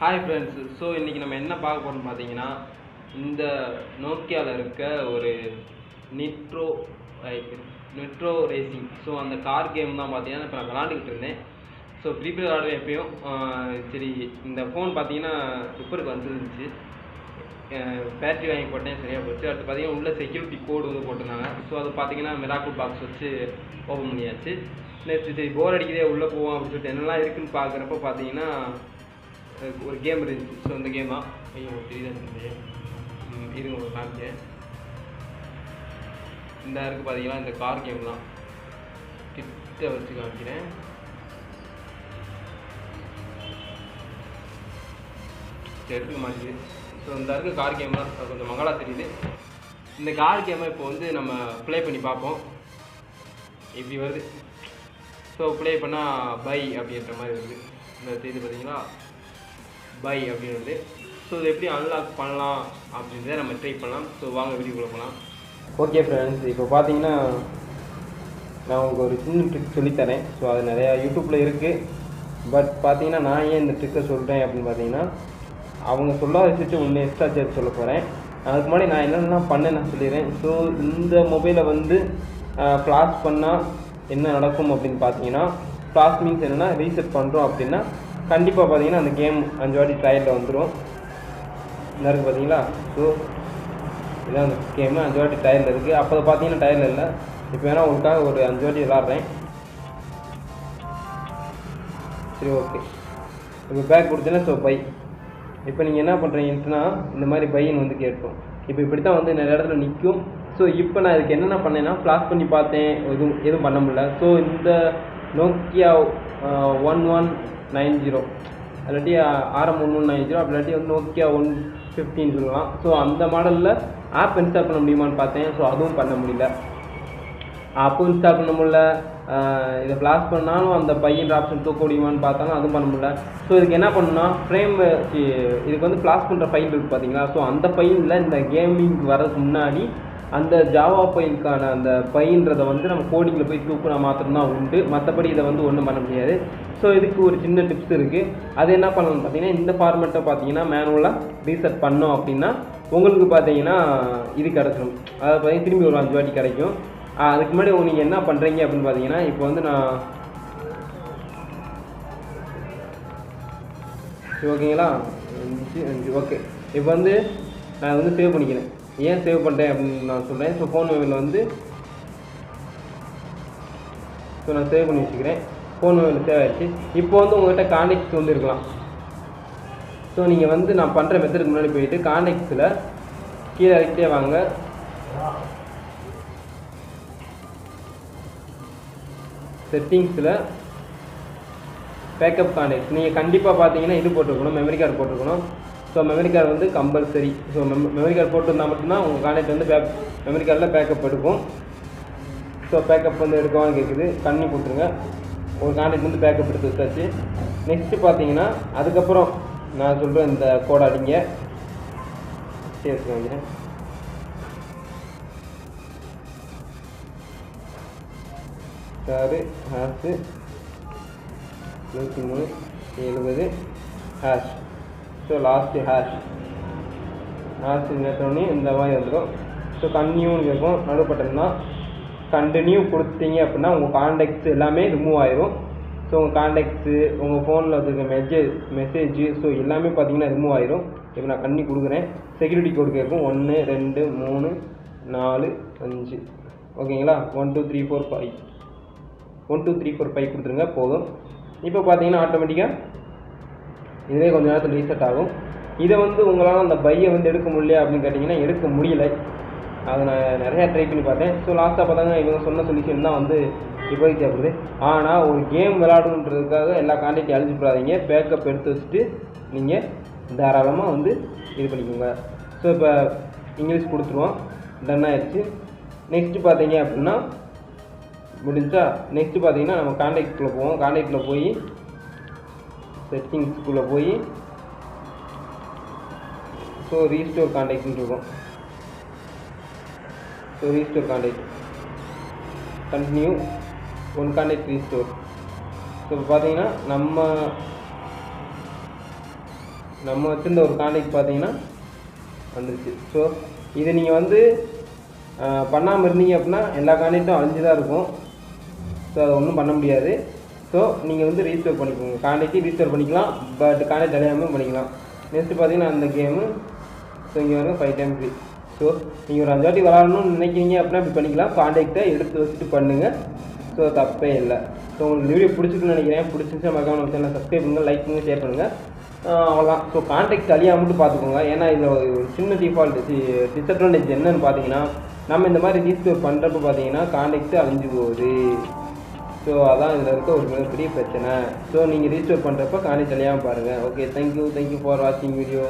Hi friends. So இன்றைக்கி நம்ம என்ன பார்க்க போகிறோம்னு பார்த்தீங்கன்னா, இந்த நோக்கியாவில் இருக்க ஒரு நிட்ரோ ரேசிங். ஸோ அந்த கார் கேம் தான் பார்த்தீங்கன்னா இப்போ நான் விளாண்டுக்கிட்டு இருந்தேன். ஸோ ப்ரீபெய்ட் விளாடுவேன் எப்பயும். சரி, இந்த ஃபோன் பார்த்தீங்கன்னா ரிப்பருக்கு வந்துருந்துச்சு. பேட்டரி வாங்கி போட்டேன், சரியாக போச்சு. அடுத்து பார்த்தீங்கன்னா உள்ள செக்யூரிட்டி கோடு வந்து போட்டிருந்தாங்க. ஸோ அது பார்த்தீங்கன்னா மிராக்கிள் பாக்ஸ் வச்சு ஓப்பன் பண்ணியாச்சு. நெக்ஸ்ட் சரி போர் அடிக்கிறதே உள்ளே போவோம் அப்படின்னு சொல்லிட்டு என்னெல்லாம் இருக்குதுன்னு பார்க்குறப்ப பார்த்தீங்கன்னா ஒரு கேம் இருந்துச்சு. ஸோ அந்த கேம் தான் தெரியுது. இது உங்களுக்கு காமிக்கிறேன். இந்த இருக்குது பார்த்தீங்கன்னா இந்த கார் கேம் தான். கிட்ட வச்சு காமிக்கிறேன். எடுத்துக்க மாட்டேங்குது. ஸோ இந்த இருக்க கார் கேம் தான் கொஞ்சம் மங்களா தெரியுது. இந்த கார் கேமை இப்போ வந்து நம்ம ப்ளே பண்ணி பார்ப்போம். இப்படி வருது. ஸோ ப்ளே பண்ணால் பை அப்படின்ற மாதிரி வருது. இந்த செய்தி பார்த்தீங்களா, பை அப்படின்றது. ஸோ இது எப்படி அன்லாக் பண்ணலாம் அப்படின்றத நம்ம ட்ரை பண்ணலாம். ஸோ வாங்க வீடியோக்குள்ளே போகலாம். ஓகே ஃப்ரெண்ட்ஸ், இப்போ பார்த்தீங்கன்னா நான் உங்களுக்கு ஒரு சின்ன ட்ரிக் சொல்லித்தரேன். ஸோ அது நிறையா யூடியூப்பில் இருக்குது. பட் பார்த்தீங்கன்னா நான் ஏன் இந்த ட்ரிக்கை சொல்கிறேன் அப்படின்னு பார்த்தீங்கன்னா, அவங்க சொல்லாத விஷயத்தை ஒன்று எக்ஸ்ட்ரா சேர்த்து சொல்ல போகிறேன். அதுக்கு முன்னாடி நான் என்னென்னலாம் பண்ணேன் நான் சொல்லிடுறேன். ஸோ இந்த மொபைலை வந்து ஃப்ளாஷ் பண்ணால் என்ன நடக்கும் அப்படின்னு பார்த்தீங்கன்னா, ஃப்ளாஷ் மீன்ஸ் என்னென்னா ரீசெட் பண்ணுறோம் அப்படின்னா கண்டிப்பாக பார்த்தீங்கன்னா அந்த கேம் 5 வாட்டி ட்ரையலில் வந்துடும். இந்த இருக்குது பார்த்தீங்களா. ஸோ இதான் அந்த கேமு 5 வாட்டி ட்ரையலில் இருக்குது. அப்போ பார்த்தீங்கன்னா ட்ரையலில் இல்லை. இப்போ வேணால் உங்களுக்காக ஒரு 5 வாட்டி விளாட்றேன். சரி, ஓகே. இப்போ பேக் கொடுத்தேன்னா ஸோ பை. இப்போ நீங்கள் என்ன பண்ணுறீங்கன்னா இந்த மாதிரி பையன் வந்து கேட்கும். இப்போ இப்படி தான் வந்து நிறைய இடத்துல நிற்கும். ஸோ இப்போ நான் இதுக்கு என்னென்ன பண்ணேன்னா ஃப்ளாஷ் பண்ணி பார்த்தேன், எதுவும் பண்ண முடியல. ஸோ இந்த நோக்கியா 1190 இல்லாட்டி RM1190 அப்படி இல்லாட்டி வந்து நோக்கியா 115 சொல்லலாம். ஸோ அந்த மாடலில் ஆப் இன்ஸ்டால் பண்ண முடியுமான்னு பார்த்தேன். ஸோ அதுவும் பண்ண முடியல. ஆப்பும் இன்ஸ்டால் பண்ண முடியல. இதை ஃப்ளாஷ் பண்ணாலும் அந்த பையன் ஆப்ஷன் தூக்க முடியுமான்னு பார்த்தாலும் அதுவும் பண்ண முடியல. ஸோ இதுக்கு என்ன பண்ணணும்னா இதுக்கு வந்து ஃப்ளாஷ் பண்ணுற ஃபைல் இருக்குது பார்த்தீங்களா. ஸோ அந்த ஃபைலில் இந்த கேமிங் வரதுக்கு முன்னாடி அந்த ஜாவா ஃபைலுக்கான அந்த ஃபைல்ன்றதை வந்து நம்ம கோடிங்கில் போய் தூக்குனா மாத்திரம்தான் உண்டு. மற்றபடி இதை வந்து ஒன்றும் பண்ண முடியாது. ஸோ இதுக்கு ஒரு சின்ன டிப்ஸ் இருக்குது. அது என்ன பண்ணணும்னு பார்த்தீங்கன்னா, இந்த ஃபார்மெட்டை பார்த்தீங்கன்னா மேனுவலாக ரீசெட் பண்ணோம் அப்படின்னா உங்களுக்கு பார்த்தீங்கன்னா இது கிடச்சிடும். அதாவது பார்த்தீங்கன்னா திரும்பி ஒரு 5 வாட்டி கிடைக்கும். அதுக்கு முன்னாடி நீங்கள் என்ன பண்ணுறீங்க அப்படின்னு பார்த்தீங்கன்னா, இப்போ வந்து நான் ஓகேங்களா, ஓகே. இப்போ வந்து நான் வந்து சேவ் பண்ணிக்கிறேன். ஏன் சேவ் பண்ணுறேன் அப்படின்னு நான் சொல்கிறேன். ஸோ ஃபோன் மொபைலில் வந்து நான் சேவ் பண்ணி வச்சுக்கிறேன். ஃபோன் மொபைலில் சேவ் ஆகிடுச்சு. இப்போ வந்து உங்கள்கிட்ட கான்டெக்ட்ஸ் வந்து இருக்கலாம். ஸோ நீங்கள் வந்து நான் பண்ணுற மெத்தடுக்கு முன்னாடி போயிட்டு கான்டெக்ட்ஸில் கீழே இறக்கிட்டே வாங்க. செட்டிங்ஸில் பேக்கப் கான்டெக்ட்ஸ் நீங்கள் கண்டிப்பாக பார்த்தீங்கன்னா இது போட்டுருக்கணும், மெமரி கார்டு போட்டுருக்கணும். ஸோ மெமரி கார்டு வந்து கம்பல்சரி. ஸோ மெமரி கார்டு போட்டுருந்தால் மட்டும்தான் உங்கள் கான்டெக்ட் வந்து மெமரி கார்டில் பேக்கப் எடுக்கும். ஸோ பேக்கப் வந்து எடுக்கவான்னு கேட்குது, பண்ணி கொடுத்துருங்க. ஒரு கான்டெக்ட் வந்து பேக்கப் எடுத்து வச்சாச்சு. நெக்ஸ்ட்டு பார்த்தீங்கன்னா அதுக்கப்புறம் நான் சொல்கிறேன் இந்த கோட் அடிங்க. சரி வாங்கிறேன். Hash 103.70 hash. So last hash நேற்றோடனே இந்த மாதிரி வந்துடும். ஸோ கன்டினியூன்னு கேட்கும். நடுப்பட்டன்னா கண்டினியூ கொடுத்தீங்க அப்படின்னா உங்கள் கான்டெக்ட்ஸ் எல்லாமே ரிமூவ் ஆயிரும். ஸோ உங்கள் கான்டெக்ட்ஸு உங்கள் ஃபோனில் வச்சுருக்க மெசேஜ் ஸோ எல்லாமே பார்த்தீங்கன்னா ரிமூவ் ஆயிரும். இப்போ நான் கண்ணி கொடுக்குறேன். செக்யூரிட்டி கோடு கேட்கும் 1 2 3 4 5. ஓகேங்களா, 1 2 3 4 5 1 2 3 4 5 கொடுத்துருங்க, போதும். இப்போ பார்த்தீங்கன்னா ஆட்டோமேட்டிக்காக இதுவே கொஞ்சம் நேரத்தில் ரீசெட் ஆகும். இதை வந்து உங்களால் அந்த பையை வந்து எடுக்க முடியல அப்படின்னு கேட்டிங்கன்னா எடுக்க முடியலை. அதை நான் நிறையா ட்ரை பண்ணி பார்த்தேன். ஸோ லாஸ்ட்டாக பார்த்தாங்க இவங்க சொன்ன சொல்யூஷன் தான் வந்து இப்போதைக்கு தேவைப்படுது. ஆனால் ஒரு கேம் விளையாடணுன்றதுக்காக எல்லா கான்டெக்டையும் அழிஞ்சு போடாதீங்க. பேக்கப் எடுத்து வச்சுட்டு நீங்கள் தாராளமாக வந்து இது பண்ணிக்கோங்க. ஸோ இப்போ இங்கிலீஷ் கொடுத்துருவோம். டன் ஆயிடுச்சு. நெக்ஸ்ட்டு பார்த்தீங்க அப்படின்னா முடிஞ்சா நெக்ஸ்ட்டு பார்த்தீங்கன்னா நம்ம கான்டெக்ட்குள்ளே போவோம். கான்டெக்டில் போய் செட்டிங்ஸ்குள்ளே போய் ஸோ ரீஸ்டோர் கான்டெக்ட்னு இருக்கும். So restore contact continue one contact restore. So இப்போ பார்த்தீங்கன்னா நம்ம நம்ம வச்சுருந்த ஒரு கான்டாக்ட் பார்த்தீங்கன்னா வந்துருச்சு. ஸோ இது நீங்கள் வந்து பண்ணாமல் இருந்தீங்க அப்படின்னா எல்லா கான்டாக்டும் அழிஞ்சு தான் இருக்கும். ஸோ அதை ஒன்றும் பண்ண முடியாது. ஸோ நீங்கள் வந்து ரீஸ்டோர் பண்ணிக்கோங்க, கான்டாக்டையும் ரீஸ்டோர் பண்ணிக்கலாம், பட் கான்டாக்ட் அழியாமல் பண்ணிக்கலாம். நெக்ஸ்ட்டு பார்த்தீங்கன்னா அந்த கேமு ஸோ இங்கே வரும் 5 டைம் ஃப்ரீ. ஸோ நீங்கள் ஒரு 5 வாட்டி விளாடணும்னு நினைக்கிறீங்க அப்படின்னா அப்படி பண்ணிக்கலாம். கான்டாக்டை எடுத்து வச்சுட்டு பண்ணுங்கள். ஸோ தப்பே இல்லை. ஸோ உங்களுக்கு வீடியோ பிடிச்சிருக்குன்னு நினைக்கிறேன். பிடிச்சிருச்சா மறக்காம நம்ம சேனலை சப்ஸ்கிரைப் பண்ணுங்கள், லைக் பண்ணுங்கள், ஷேர் பண்ணுங்கள். அவ்வளோதான். ஸோ கான்டாக்ட் அழியாமல் மட்டும் பார்த்துக்கோங்க. ஏன்னா இதில் ஒரு சின்ன டிஸ்அட்வான்டேஜ் என்னன்னு பார்த்தீங்கன்னா, நம்ம இந்த மாதிரி ரீஸ்டோர் பண்ணுறப்ப பார்த்தீங்கன்னா கான்டாக்ட் அழிஞ்சு போகுது. ஸோ அதான் இதில் இருக்க ஒரு மிகப்பெரிய பிரச்சனை. ஸோ நீங்கள் ரீஸ்டோர் பண்ணுறப்ப கான்டாக்ட் அழியாமல் பாருங்கள். ஓகே, தேங்க்யூ ஃபார் வாட்சிங் வீடியோ.